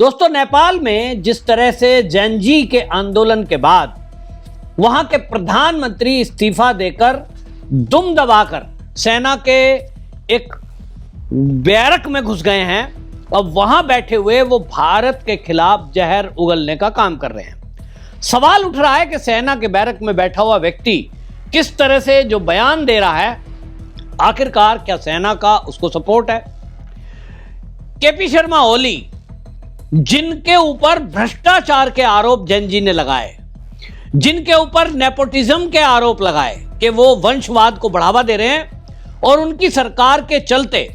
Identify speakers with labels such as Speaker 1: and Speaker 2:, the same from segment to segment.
Speaker 1: दोस्तों, नेपाल में जिस तरह से जेनजी के आंदोलन के बाद वहां के प्रधानमंत्री इस्तीफा देकर दुम दबाकर सेना के एक बैरक में घुस गए हैं, अब वहां बैठे हुए वो भारत के खिलाफ जहर उगलने का काम कर रहे हैं। सवाल उठ रहा है कि सेना के बैरक में बैठा हुआ व्यक्ति किस तरह से जो बयान दे रहा है, आखिरकार क्या सेना का उसको सपोर्ट है? केपी शर्मा ओली, जिनके ऊपर भ्रष्टाचार के आरोप जेनजी ने लगाए, जिनके ऊपर नेपोटिज्म के आरोप लगाए कि वो वंशवाद को बढ़ावा दे रहे हैं, और उनकी सरकार के चलते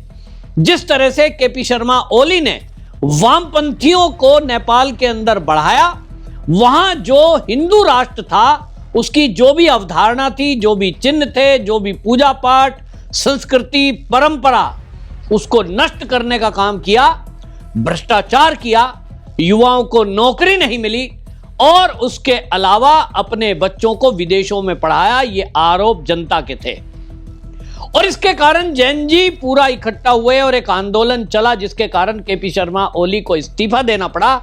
Speaker 1: जिस तरह से केपी शर्मा ओली ने वामपंथियों को नेपाल के अंदर बढ़ाया, वहां जो हिंदू राष्ट्र था उसकी जो भी अवधारणा थी, जो भी चिन्ह थे, जो भी पूजा पाठ, संस्कृति, परंपरा, उसको नष्ट करने का काम किया, भ्रष्टाचार किया, युवाओं को नौकरी नहीं मिली और उसके अलावा अपने बच्चों को विदेशों में पढ़ाया। ये आरोप जनता के थे और इसके कारण जेनजी पूरा इकट्ठा हुए और एक आंदोलन चला, जिसके कारण केपी शर्मा ओली को इस्तीफा देना पड़ा।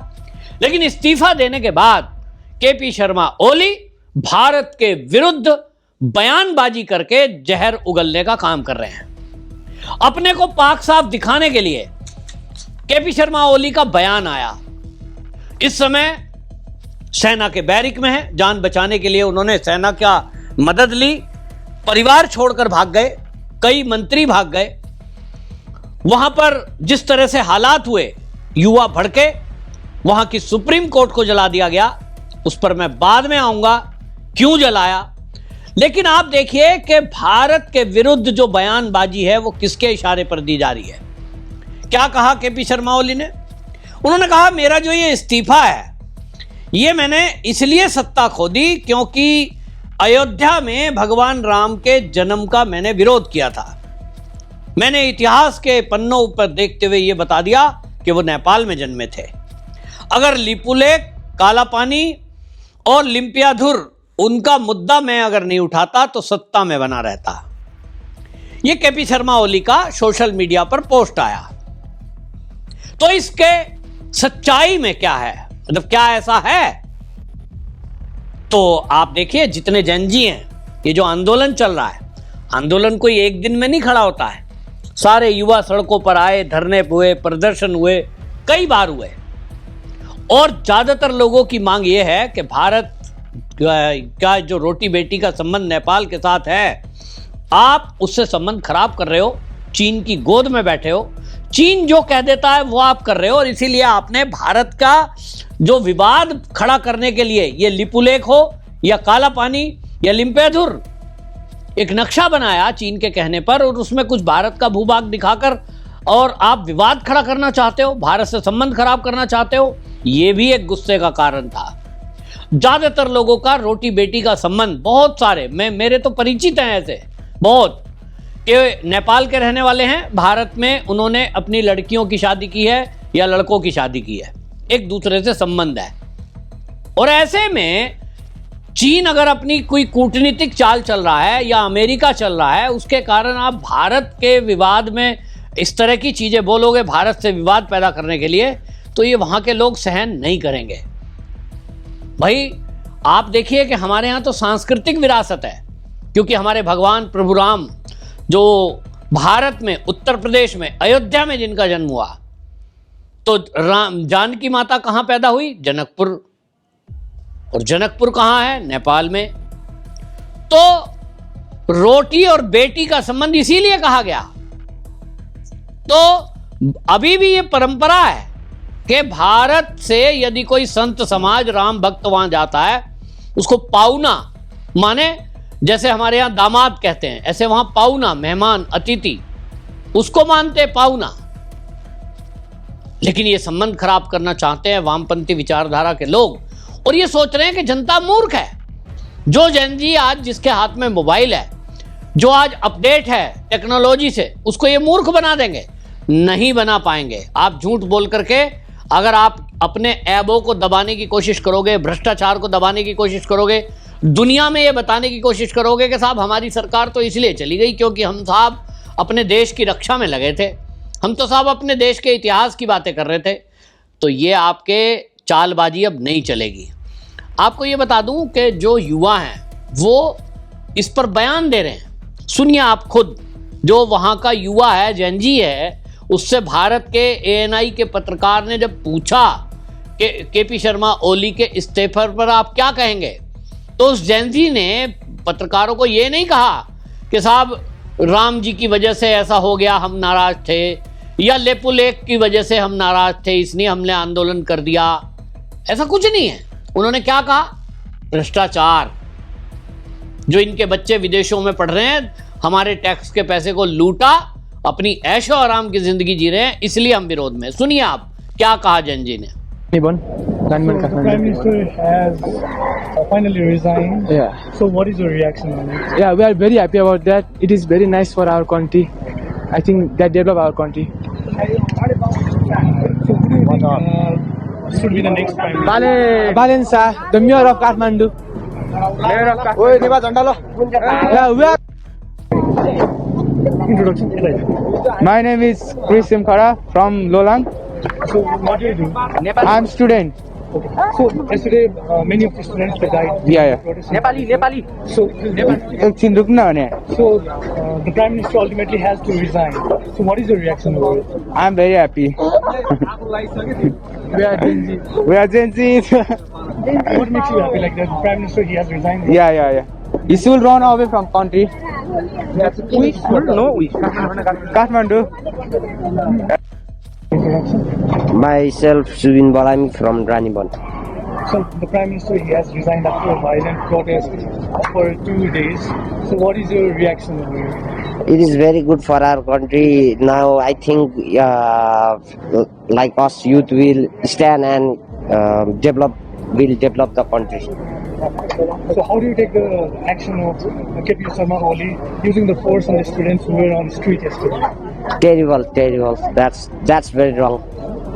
Speaker 1: लेकिन इस्तीफा देने के बाद केपी शर्मा ओली भारत के विरुद्ध बयानबाजी करके जहर उगलने का काम कर रहे हैं। अपने को पाक साफ दिखाने के लिए केपी शर्मा ओली का बयान आया। इस समय सेना के बैरिक में है, जान बचाने के लिए उन्होंने सेना का मदद ली, परिवार छोड़कर भाग गए, कई मंत्री भाग गए। वहां पर जिस तरह से हालात हुए, युवा भड़के, वहां की सुप्रीम कोर्ट को जला दिया गया, उस पर मैं बाद में आऊंगा क्यों जलाया। लेकिन आप देखिए कि भारत के विरुद्ध जो बयानबाजी है वो किसके इशारे पर दी जा रही है। क्या कहा केपी शर्मा ओली ने? उन्होंने कहा मेरा जो ये इस्तीफा है ये मैंने इसलिए सत्ता खो दी क्योंकि अयोध्या में भगवान राम के जन्म का मैंने विरोध किया था। मैंने इतिहास के पन्नों पर देखते हुए ये बता दिया कि वो नेपाल में जन्मे थे। अगर लिपुलेख, काला पानी और लिम्पियाधुर उनका मुद्दा मैं अगर नहीं उठाता तो सत्ता में बना रहता। ये केपी शर्मा ओली का सोशल मीडिया पर पोस्ट आया। तो इसके सच्चाई में क्या है, मतलब क्या ऐसा है? तो आप देखिए, जितने जेनजी हैं, ये जो आंदोलन चल रहा है, आंदोलन कोई एक दिन में नहीं खड़ा होता है। सारे युवा सड़कों पर आए, धरने हुए, प्रदर्शन हुए, कई बार हुए, और ज्यादातर लोगों की मांग ये है कि भारत का जो रोटी बेटी का संबंध नेपाल के साथ है, आप उससे संबंध खराब कर रहे हो, चीन की गोद में बैठे हो, चीन जो कह देता है वो आप कर रहे हो, और इसीलिए आपने भारत का जो विवाद खड़ा करने के लिए, ये लिपुलेख हो या काला पानी या लिम्पियाधुर, एक नक्शा बनाया चीन के कहने पर, और उसमें कुछ भारत का भूभाग दिखाकर और आप विवाद खड़ा करना चाहते हो, भारत से संबंध खराब करना चाहते हो। ये भी एक गुस्से का कारण था। ज्यादातर लोगों का रोटी बेटी का संबंध, बहुत सारे, मेरे तो परिचित हैं ऐसे बहुत, कि नेपाल के रहने वाले हैं, भारत में उन्होंने अपनी लड़कियों की शादी की है या लड़कों की शादी की है, एक दूसरे से संबंध है। और ऐसे में चीन अगर अपनी कोई कूटनीतिक चाल चल रहा है या अमेरिका चल रहा है, उसके कारण आप भारत के विवाद में इस तरह की चीजें बोलोगे भारत से विवाद पैदा करने के लिए, तो ये वहां के लोग सहन नहीं करेंगे। भाई आप देखिए कि हमारे यहाँ तो सांस्कृतिक विरासत है, क्योंकि हमारे भगवान प्रभु राम जो भारत में, उत्तर प्रदेश में, अयोध्या में जिनका जन्म हुआ, तो राम जानकी माता कहाँ पैदा हुई? जनकपुर। और जनकपुर कहाँ है? नेपाल में। तो रोटी और बेटी का संबंध इसीलिए कहा गया। तो अभी भी ये परंपरा है कि भारत से यदि कोई संत समाज, राम भक्त वहां जाता है, उसको पाहुना माने, जैसे हमारे यहां दामाद कहते हैं, ऐसे वहां पाहुना, मेहमान, अतिथि, उसको मानते पाहुना। लेकिन ये संबंध खराब करना चाहते हैं वामपंथी विचारधारा के लोग, और ये सोच रहे हैं कि जनता मूर्ख है। जो जेनजी आज जिसके हाथ में मोबाइल है, जो आज अपडेट है टेक्नोलॉजी से, उसको ये मूर्ख बना देंगे। नहीं बना पाएंगे। आप झूठ बोल करके अगर आप अपने ऐबों को दबाने की कोशिश करोगे, भ्रष्टाचार को दबाने की कोशिश करोगे, दुनिया में ये बताने की कोशिश करोगे कि साहब हमारी सरकार तो इसलिए चली गई क्योंकि हम साहब अपने देश की रक्षा में लगे थे, हम तो साहब अपने देश के इतिहास की बातें कर रहे थे, तो ये आपके चालबाजी अब नहीं चलेगी। आपको ये बता दूं कि जो युवा हैं वो इस पर बयान दे रहे हैं। सुनिए आप खुद, जो वहाँ का युवा है, जेनजी है, उससे भारत के एएनआई के पत्रकार ने जब पूछा कि केपी शर्मा ओली के इस्तीफे पर आप क्या कहेंगे, तो उस जेनजी ने पत्रकारों को ये नहीं कहा कि साहब राम जी की वजह से ऐसा हो गया, हम नाराज थे, या लेपो लेक की वजह से हम नाराज थे इसलिए हमने आंदोलन कर दिया। ऐसा कुछ नहीं है। उन्होंने क्या कहा? भ्रष्टाचार, जो इनके बच्चे विदेशों में पढ़ रहे हैं, हमारे टैक्स के पैसे को लूटा, अपनी ऐशो आराम की जिंदगी जी रहे हैं, इसलिए हम विरोध में। सुनिए आप क्या कहा जेनजी ने।
Speaker 2: So the Prime Minister has finally resigned.
Speaker 3: Yeah.
Speaker 2: So what is your reaction on it?
Speaker 3: Yeah, we are very happy about that. It is very nice for our country. I think that develop our country.
Speaker 2: So who do you think should be the next Prime Minister?
Speaker 3: Balen Shah, the mayor of Kathmandu. Mayor of Kathmandu. Yeah, we are.
Speaker 2: Introduction.
Speaker 3: My name is Chris Simkhara from Lolang.
Speaker 2: So what do you do?
Speaker 3: I am student.
Speaker 2: Okay. So yesterday many of the students they died.
Speaker 3: Yeah.
Speaker 2: Nepali. So
Speaker 3: एकछिन रुक्न भने.
Speaker 2: So the Prime Minister ultimately has to resign. So what is your reaction over it?
Speaker 3: I am very happy.
Speaker 2: We are Gen Z.
Speaker 3: We are Gen Z.
Speaker 2: What makes you happy? Like the Prime Minister, he has resigned.
Speaker 3: Yeah. He should run away from country. Kathmandu.
Speaker 4: Myself, Subin Balami from Ranibon.
Speaker 2: So the Prime Minister, he has resigned after a violent protest for 2 days. So what is your reaction over it?
Speaker 4: It is very good for our country. Now I think like us youth will stand and develop the country.
Speaker 2: So how do you take the action of KP Sharma Oli using the force on the students who were on the street yesterday?
Speaker 4: Terrible. That's very wrong.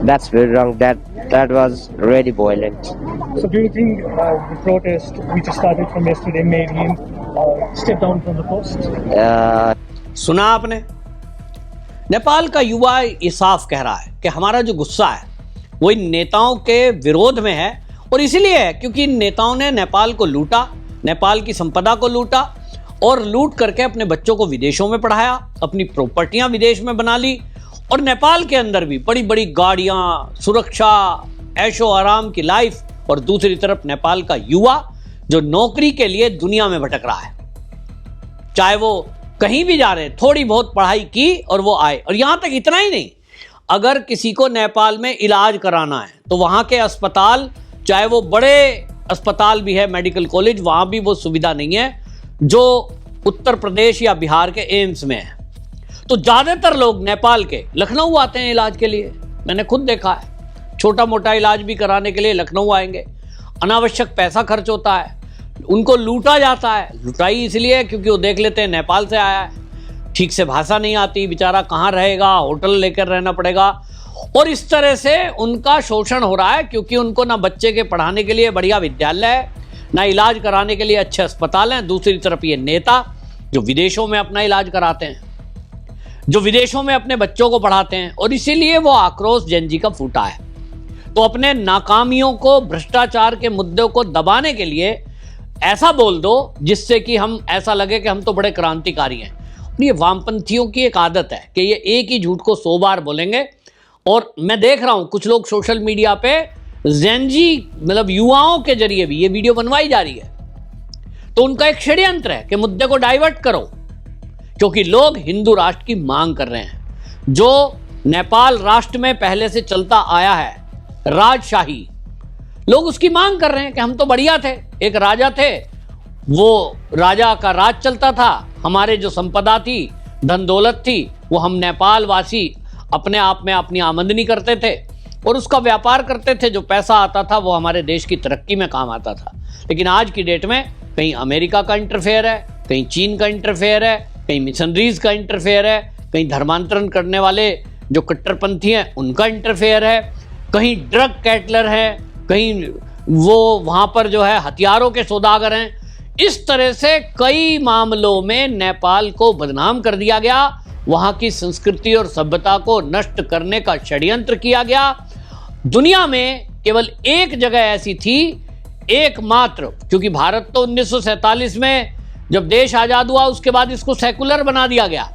Speaker 4: That was really violent.
Speaker 2: So do you think the protest which started from yesterday made him step down from the post?
Speaker 1: सुना आपने? नेपाल का युवा ये साफ कह रहा है कि हमारा जो गुस्सा है वो इन नेताओं के विरोध में है, और इसलिए है क्योंकि इन नेताओं ने नेपाल को लूटा, नेपाल की संपदा को लूटा, और लूट करके अपने बच्चों को विदेशों में पढ़ाया, अपनी प्रॉपर्टियां विदेश में बना ली, और नेपाल के अंदर भी बड़ी बड़ी गाड़ियां, सुरक्षा, ऐशो आराम की लाइफ, और दूसरी तरफ नेपाल का युवा जो नौकरी के लिए दुनिया में भटक रहा है। चाहे वो कहीं भी जा रहे हैं, थोड़ी बहुत पढ़ाई की और वो आए। और यहां तक इतना ही नहीं, अगर किसी को नेपाल में इलाज कराना है तो वहां के अस्पताल, चाहे वो बड़े अस्पताल भी है, मेडिकल कॉलेज, वहां भी वो सुविधा नहीं है जो उत्तर प्रदेश या बिहार के एम्स में है। तो ज्यादातर लोग नेपाल के लखनऊ आते हैं इलाज के लिए। मैंने खुद देखा है, छोटा मोटा इलाज भी कराने के लिए लखनऊ आएंगे। अनावश्यक पैसा खर्च होता है, उनको लूटा जाता है। लुटाई इसलिए क्योंकि वो देख लेते हैं नेपाल से आया है, ठीक से भाषा नहीं आती, बेचारा कहाँ रहेगा, होटल लेकर रहना पड़ेगा, और इस तरह से उनका शोषण हो रहा है। क्योंकि उनको ना बच्चे के पढ़ाने के लिए बढ़िया विद्यालय है, ना इलाज कराने के लिए अच्छे अस्पताल हैं। दूसरी तरफ ये नेता जो विदेशों में अपना इलाज कराते हैं, जो विदेशों में अपने बच्चों को पढ़ाते हैं, और इसीलिए वो आक्रोश जेनजी का फूटा है। तो अपने नाकामियों को, भ्रष्टाचार के मुद्दों को दबाने के लिए ऐसा बोल दो जिससे कि हम ऐसा लगे कि हम तो बड़े क्रांतिकारी हैं। ये वामपंथियों की एक आदत है कि ये एक ही झूठ को 100 बार बोलेंगे। और मैं देख रहा हूं कुछ लोग सोशल मीडिया पे जेनजी मतलब युवाओं के जरिए भी ये वीडियो बनवाई जा रही है। तो उनका एक षड्यंत्र है कि मुद्दे को डाइवर्ट करो, क्योंकि लोग हिंदू राष्ट्र की मांग कर रहे हैं। जो नेपाल राष्ट्र में पहले से चलता आया है, राजशाही, लोग उसकी मांग कर रहे हैं कि हम तो बढ़िया थे, एक राजा थे, वो राजा का राज चलता था, हमारे जो संपदा थी, धन दौलत थी, वो हम नेपाल वासी अपने आप में अपनी आमदनी करते थे और उसका व्यापार करते थे। जो पैसा आता था वो हमारे देश की तरक्की में काम आता था। लेकिन आज की डेट में कहीं अमेरिका का इंटरफेयर है, कहीं चीन का इंटरफेयर है, कहीं मिशनरीज का इंटरफेयर है, कहीं धर्मांतरण करने वाले जो कट्टरपंथी हैं उनका इंटरफेयर है, कहीं ड्रग कैटलर है, कहीं वो वहाँ पर जो है हथियारों के सौदागर हैं। इस तरह से कई मामलों में नेपाल को बदनाम कर दिया गया, वहाँ की संस्कृति और सभ्यता को नष्ट करने का षड्यंत्र किया गया। दुनिया में केवल एक जगह ऐसी थी, एकमात्र, क्योंकि भारत तो 1947 में जब देश आजाद हुआ उसके बाद इसको सेकुलर बना दिया गया,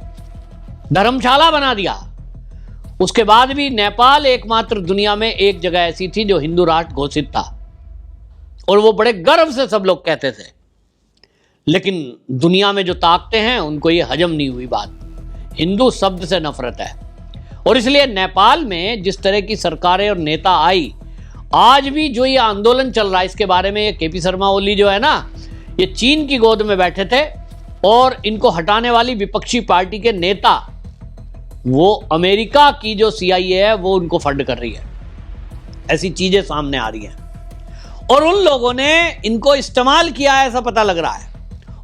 Speaker 1: धर्मशाला बना दिया। उसके बाद भी नेपाल एकमात्र दुनिया में एक जगह ऐसी थी जो हिंदू राष्ट्र घोषित था, और वो बड़े गर्व से सब लोग कहते थे। लेकिन दुनिया में जो ताकतें हैं उनको ये हजम नहीं हुई बात, हिंदू शब्द से नफरत है। और इसलिए नेपाल में जिस तरह की सरकारें और नेता आई, आज भी जो ये आंदोलन चल रहा है इसके बारे में, ये केपी शर्मा ओली जो है ना, ये चीन की गोद में बैठे थे और इनको हटाने वाली विपक्षी पार्टी के नेता, वो अमेरिका की जो CIA है वो उनको फंड कर रही है। ऐसी चीजें सामने आ रही हैं और उन लोगों ने इनको इस्तेमाल किया है, ऐसा पता लग रहा है।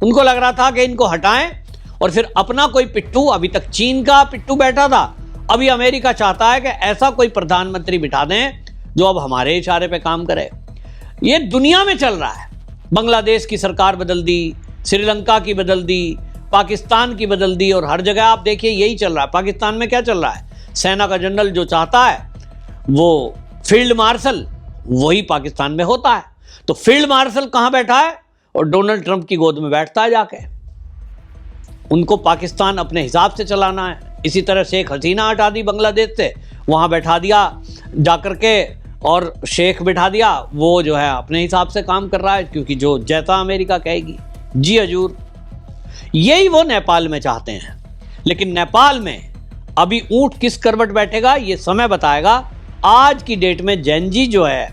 Speaker 1: उनको लग रहा था कि इनको हटाएं और फिर अपना कोई पिट्ठू, अभी तक चीन का पिट्ठू बैठा था, अभी अमेरिका चाहता है कि ऐसा कोई प्रधानमंत्री बिठा दें जो अब हमारे इशारे पे काम करे। ये दुनिया में चल रहा है। बांग्लादेश की सरकार बदल दी, श्रीलंका की बदल दी, पाकिस्तान की बदल दी, और हर जगह आप देखिए यही चल रहा है। पाकिस्तान में क्या चल रहा है? सेना का जनरल जो चाहता है वो फील्ड मार्शल, वही पाकिस्तान में होता है। तो फील्ड मार्शल कहां बैठा है? और डोनाल्ड ट्रंप की गोद में बैठता है जाके। उनको पाकिस्तान अपने हिसाब से चलाना है। इसी तरह शेख हसीना हटा दी बांग्लादेश से, वहां बैठा दिया जाकर के, और शेख बिठा दिया, वो जो है अपने हिसाब से काम कर रहा है, क्योंकि जो जैसा अमेरिका कहेगी जी हजूर। यही वो नेपाल में चाहते हैं। लेकिन नेपाल में अभी ऊंट किस करवट बैठेगा ये समय बताएगा। आज की डेट में जेनजी जो है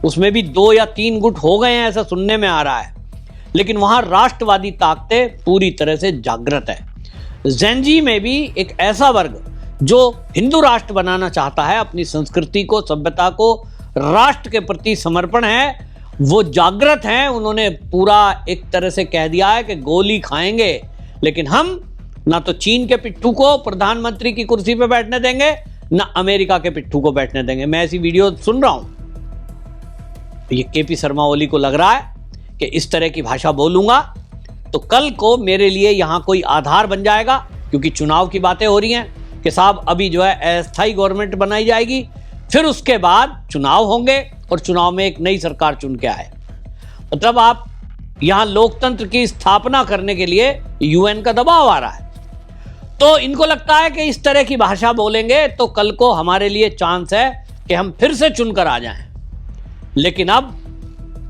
Speaker 1: उसमें भी 2 या 3 गुट हो गए हैं, ऐसा सुनने में आ रहा है। लेकिन वहां राष्ट्रवादी ताकतें पूरी तरह से जागृत है। जेनजी में भी एक ऐसा वर्ग जो हिंदू राष्ट्र बनाना चाहता है, अपनी संस्कृति को, सभ्यता को, राष्ट्र के प्रति समर्पण है, वो जागृत हैं। उन्होंने पूरा एक तरह से कह दिया है कि गोली खाएंगे, लेकिन हम ना तो चीन के पिट्ठू को प्रधानमंत्री की कुर्सी पे बैठने देंगे, ना अमेरिका के पिट्ठू को बैठने देंगे। मैं ऐसी वीडियो सुन रहा हूं, ये केपी शर्मा ओली को लग रहा है कि इस तरह की भाषा बोलूंगा तो कल को मेरे लिए यहां कोई आधार बन जाएगा, क्योंकि चुनाव की बातें हो रही हैं कि साहब अभी जो है अस्थायी गवर्नमेंट बनाई जाएगी, फिर उसके बाद चुनाव होंगे और चुनाव में एक नई सरकार चुन के आए। मतलब आप यहां लोकतंत्र की स्थापना करने के लिए UN का दबाव आ रहा है। तो इनको लगता है कि इस तरह की भाषा बोलेंगे तो कल को हमारे लिए चांस है कि हम फिर से चुनकर आ जाएं। लेकिन अब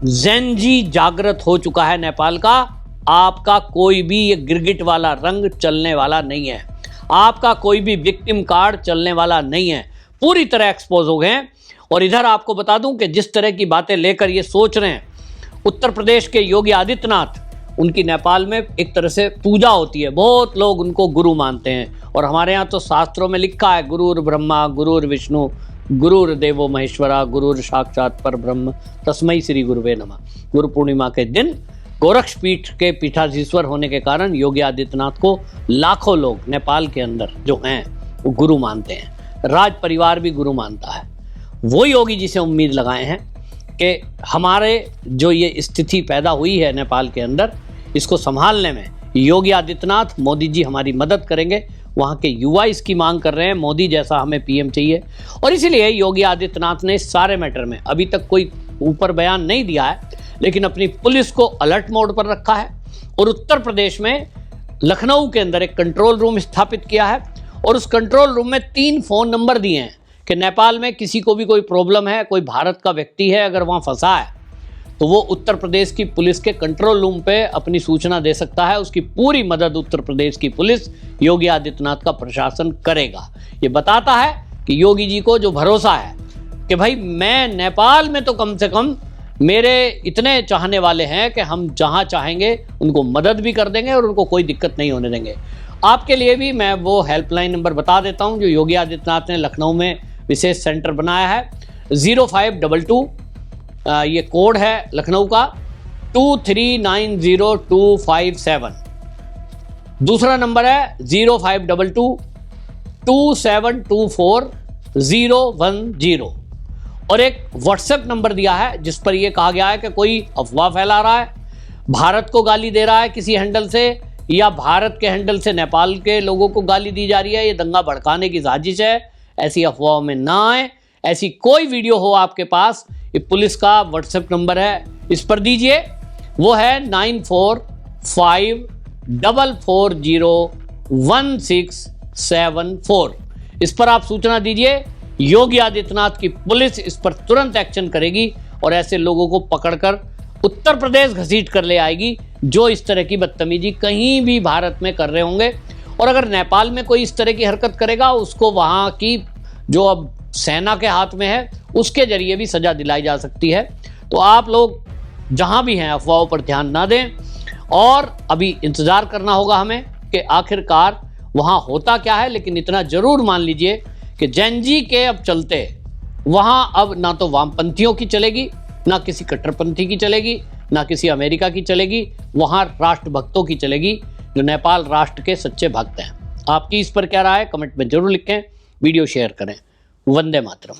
Speaker 1: जेनजी जागृत हो चुका है नेपाल का। आपका कोई भी ये गिरगिट वाला रंग चलने वाला नहीं है, आपका कोई भी विक्टिम कार्ड चलने वाला नहीं है। पूरी तरह एक्सपोज हो गए हैं। और इधर आपको बता दूं कि जिस तरह की बातें लेकर ये सोच रहे हैं, उत्तर प्रदेश के योगी आदित्यनाथ, उनकी नेपाल में एक तरह से पूजा होती है, बहुत लोग उनको गुरु मानते हैं। और हमारे यहाँ तो शास्त्रों में लिखा है, गुरुर ब्रह्मा गुरुर विष्णु गुरुर देवो महेश्वरा गुरुर साक्षात पर ब्रह्म तस्मै श्री गुरुवे नमः। गुरु पूर्णिमा के दिन गोरक्ष पीठ के पीठाधीश्वर होने के कारण योगी आदित्यनाथ को लाखों लोग नेपाल के अंदर जो हैं वो गुरु मानते हैं। राज परिवार भी गुरु मानता है। वो योगी जी से उम्मीद लगाए हैं कि हमारे जो ये स्थिति पैदा हुई है नेपाल के अंदर, इसको संभालने में योगी आदित्यनाथ, मोदी जी हमारी मदद करेंगे। वहाँ के युवा इसकी मांग कर रहे हैं, मोदी जैसा हमें PM चाहिए। और इसीलिए योगी आदित्यनाथ ने इस सारे मैटर में अभी तक कोई ऊपर बयान नहीं दिया है, लेकिन अपनी पुलिस को अलर्ट मोड पर रखा है। और उत्तर प्रदेश में लखनऊ के अंदर एक कंट्रोल रूम स्थापित किया है, और उस कंट्रोल रूम में 3 फ़ोन नंबर दिए हैं कि नेपाल में किसी को भी कोई प्रॉब्लम है, कोई भारत का व्यक्ति है अगर वहाँ फंसा है, तो वो उत्तर प्रदेश की पुलिस के कंट्रोल रूम पे अपनी सूचना दे सकता है। उसकी पूरी मदद उत्तर प्रदेश की पुलिस, योगी आदित्यनाथ का प्रशासन करेगा। ये बताता है कि योगी जी को जो भरोसा है कि भाई मैं नेपाल में तो कम से कम मेरे इतने चाहने वाले हैं कि हम जहां चाहेंगे उनको मदद भी कर देंगे और उनको कोई दिक्कत नहीं होने देंगे। आपके लिए भी मैं वो हेल्पलाइन नंबर बता देता हूं जो योगी आदित्यनाथ ने लखनऊ में विशेष सेंटर बनाया है। 0522 ये कोड है लखनऊ का, 2390257। दूसरा नंबर है 0522 2724 010। और एक व्हाट्सएप नंबर दिया है जिस पर यह कहा गया है कि कोई अफवाह फैला रहा है, भारत को गाली दे रहा है किसी हैंडल से, या भारत के हैंडल से नेपाल के लोगों को गाली दी जा रही है, ये दंगा भड़काने की साजिश है। ऐसी अफवाहों में ना आए। ऐसी कोई वीडियो हो आपके पास, ये पुलिस का व्हाट्सएप नंबर है, इस पर दीजिए। वो है 9454401674। इस पर आप सूचना दीजिए। योगी आदित्यनाथ की पुलिस इस पर तुरंत एक्शन करेगी और ऐसे लोगों को पकड़कर उत्तर प्रदेश घसीट कर ले आएगी जो इस तरह की बदतमीजी कहीं भी भारत में कर रहे होंगे। और अगर नेपाल में कोई इस तरह की हरकत करेगा, उसको वहां की जो अब सेना के हाथ में है उसके जरिए भी सजा दिलाई जा सकती है। तो आप लोग जहां भी हैं अफवाहों पर ध्यान ना दें और अभी इंतजार करना होगा हमें कि आखिरकार वहां होता क्या है। लेकिन इतना जरूर मान लीजिए कि जैनजी के अब चलते वहां अब ना तो वामपंथियों की चलेगी, ना किसी कट्टरपंथी की चलेगी, ना किसी अमेरिका की चलेगी, वहां राष्ट्रभक्तों की चलेगी जो नेपाल राष्ट्र के सच्चे भक्त हैं। आपकी इस पर क्या राय है कमेंट में जरूर लिखें, वीडियो शेयर करें। वंदे मातरम।